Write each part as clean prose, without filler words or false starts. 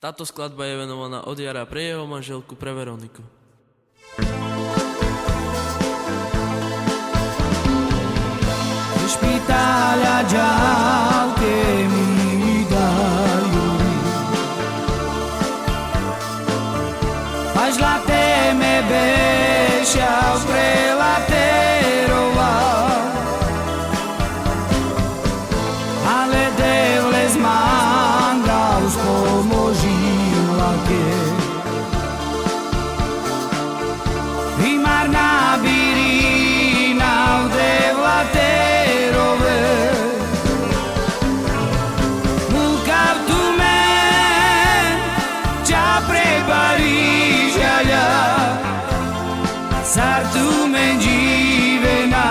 Táto skladba je venovaná od Jara pre jeho manželku, pre Veroniku. Špitálja ďalke mi dajú, až laté me beša prelateroval, ale devle zmandal spomožím lake. Primarná birina v devlaterove, mukav tu men, ča prebarížaľa, sar tu men dživena,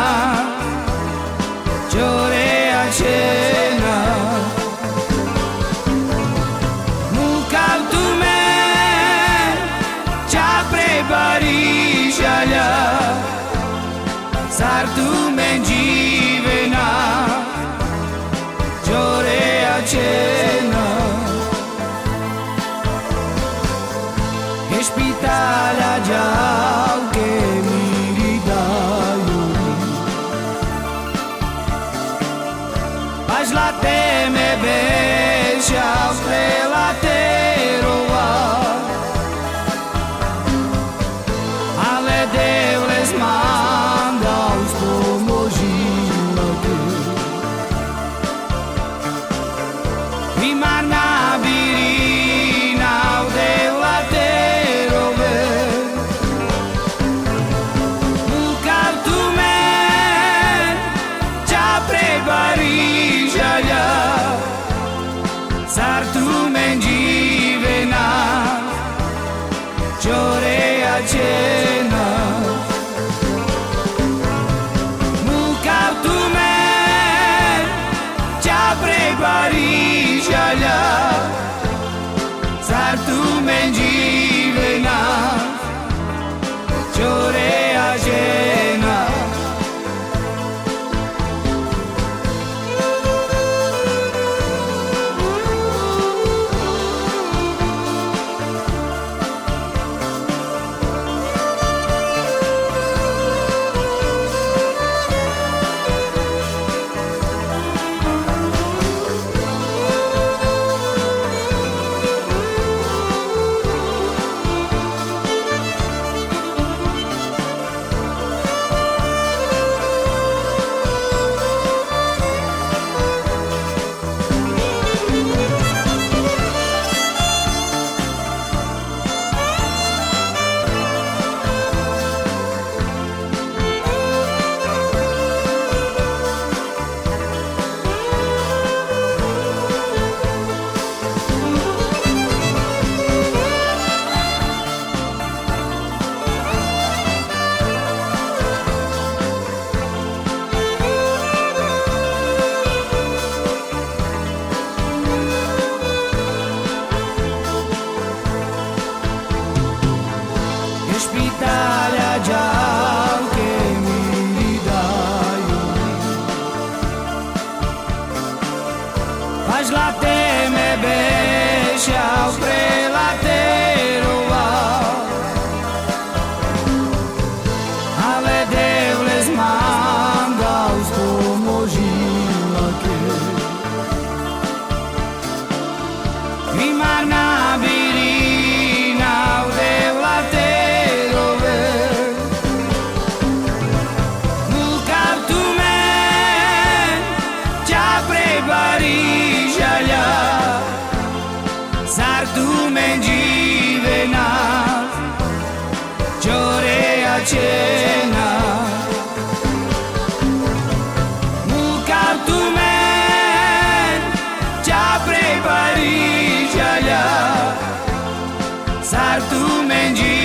čore a čena. Mukav tu men, ča prebarížaľa, sar tu men dživena, čore a čena. Ke špitálja ďalke mi dajú, až laté me beša prelateroval, ale devle zmandal spomožím lake. Primarná birina v devlaterove, mukav tu men, ča prebarížaľa, sar tu men dživena, čore a čena. Mukav tu men, ča prebarížaľa, sar tu men dživena, čore a žena. Ke špitálja ďalke mi dajú, až laté me beša prelateroval, ale devle zmandal spomožím lake. Primarná birina v devlaterove, mukav tu men, ča prebarížaľa, sar tu men dživena, čore a čena. Mukav tu men, ča prebarížaľa, sar tu men dživena,